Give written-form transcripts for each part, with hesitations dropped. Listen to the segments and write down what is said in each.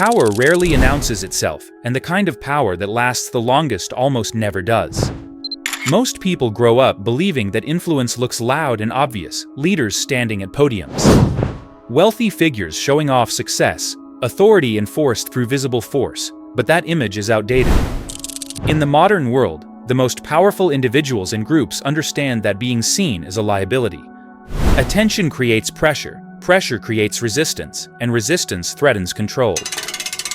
Power rarely announces itself, and the kind of power that lasts the longest almost never does. Most people grow up believing that influence looks loud and obvious, leaders standing at podiums, wealthy figures showing off success, authority enforced through visible force, but that image is outdated. In the modern world, the most powerful individuals and groups understand that being seen is a liability. Attention creates pressure, pressure creates resistance, and resistance threatens control.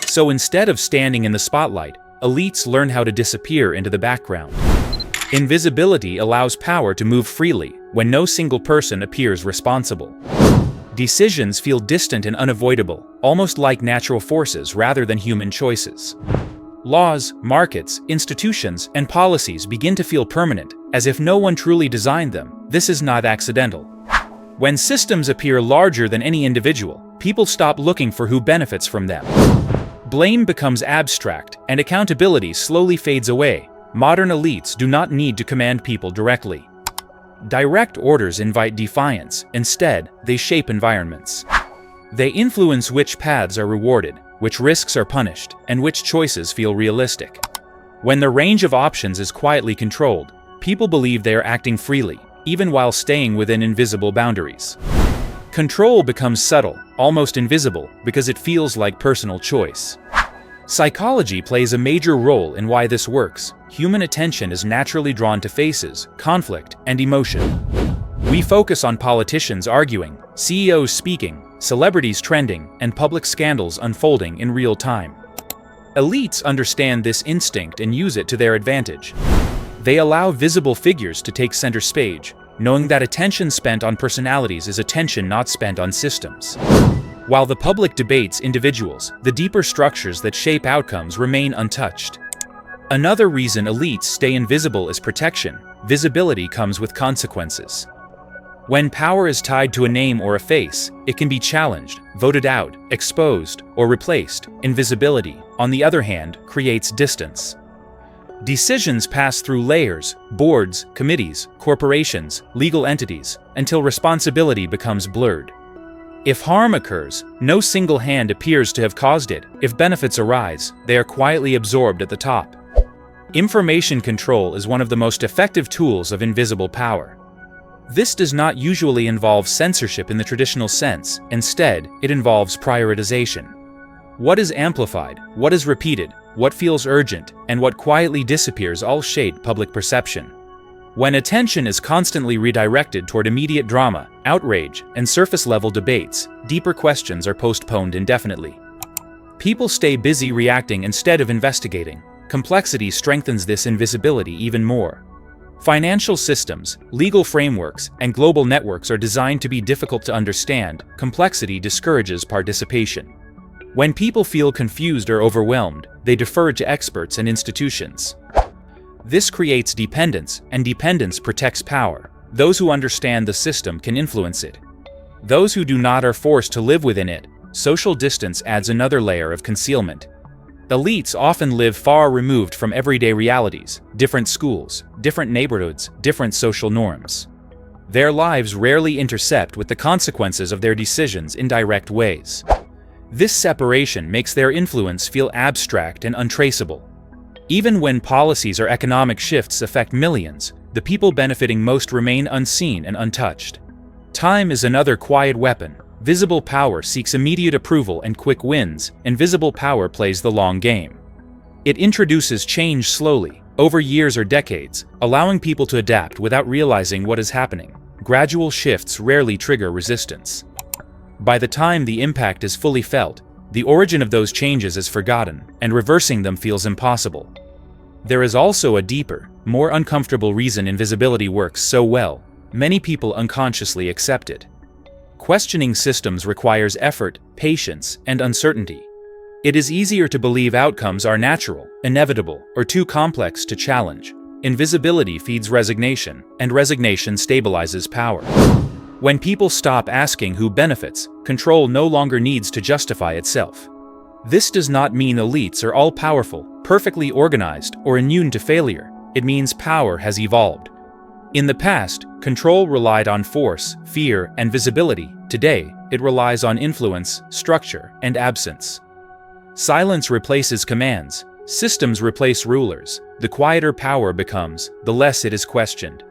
So instead of standing in the spotlight, elites learn how to disappear into the background. Invisibility allows power to move freely when no single person appears responsible. Decisions feel distant and unavoidable, almost like natural forces rather than human choices. Laws, markets, institutions, and policies begin to feel permanent, as if no one truly designed them. This is not accidental. When systems appear larger than any individual, people stop looking for who benefits from them. Blame becomes abstract, and accountability slowly fades away. Modern elites do not need to command people directly. Direct orders invite defiance. Instead, they shape environments. They influence which paths are rewarded, which risks are punished, and which choices feel realistic. When the range of options is quietly controlled, people believe they are acting freely, even while staying within invisible boundaries. Control becomes subtle, almost invisible, because it feels like personal choice. Psychology plays a major role in why this works. Human attention is naturally drawn to faces, conflict, and emotion. We focus on politicians arguing, CEOs speaking, celebrities trending, and public scandals unfolding in real time. Elites understand this instinct and use it to their advantage. They allow visible figures to take center stage, knowing that attention spent on personalities is attention not spent on systems. While the public debates individuals, the deeper structures that shape outcomes remain untouched. Another reason elites stay invisible is protection. Visibility comes with consequences. When power is tied to a name or a face, it can be challenged, voted out, exposed, or replaced. Invisibility, on the other hand, creates distance. Decisions pass through layers, boards, committees, corporations, legal entities, until responsibility becomes blurred. If harm occurs, no single hand appears to have caused it. If benefits arise, they are quietly absorbed at the top. Information control is one of the most effective tools of invisible power. This does not usually involve censorship in the traditional sense. Instead, it involves prioritization. What is amplified, what is repeated, what feels urgent, and what quietly disappears all shape public perception. When attention is constantly redirected toward immediate drama, outrage, and surface-level debates, deeper questions are postponed indefinitely. People stay busy reacting instead of investigating. Complexity strengthens this invisibility even more. Financial systems, legal frameworks, and global networks are designed to be difficult to understand. Complexity discourages participation. When people feel confused or overwhelmed, they defer to experts and institutions. This creates dependence, and dependence protects power. Those who understand the system can influence it. Those who do not are forced to live within it. Social distance adds another layer of concealment. Elites often live far removed from everyday realities, different schools, different neighborhoods, different social norms. Their lives rarely intercept with the consequences of their decisions in direct ways. This separation makes their influence feel abstract and untraceable. Even when policies or economic shifts affect millions, the people benefiting most remain unseen and untouched. Time is another quiet weapon. Visible power seeks immediate approval and quick wins. Invisible power plays the long game. It introduces change slowly, over years or decades, allowing people to adapt without realizing what is happening. Gradual shifts rarely trigger resistance. By the time the impact is fully felt, the origin of those changes is forgotten, and reversing them feels impossible. There is also a deeper, more uncomfortable reason invisibility works so well. Many people unconsciously accept it. Questioning systems requires effort, patience, and uncertainty. It is easier to believe outcomes are natural, inevitable, or too complex to challenge. Invisibility feeds resignation, and resignation stabilizes power. When people stop asking who benefits, control no longer needs to justify itself. This does not mean elites are all-powerful, perfectly organized, or immune to failure. It means power has evolved. In the past, control relied on force, fear, and visibility. Today, it relies on influence, structure, and absence. Silence replaces commands. Systems replace rulers. The quieter power becomes, the less it is questioned.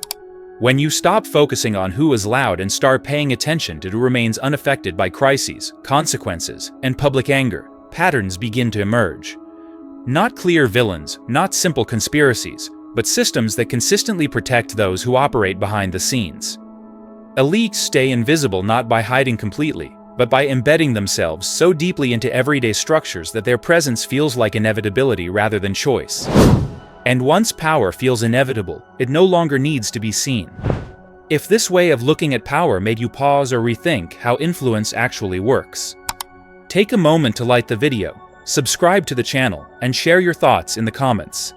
When you stop focusing on who is loud and start paying attention to who remains unaffected by crises, consequences, and public anger, patterns begin to emerge. Not clear villains, not simple conspiracies, but systems that consistently protect those who operate behind the scenes. Elites stay invisible not by hiding completely, but by embedding themselves so deeply into everyday structures that their presence feels like inevitability rather than choice. And once power feels inevitable, it no longer needs to be seen. If this way of looking at power made you pause or rethink how influence actually works, take a moment to like the video, subscribe to the channel, and share your thoughts in the comments.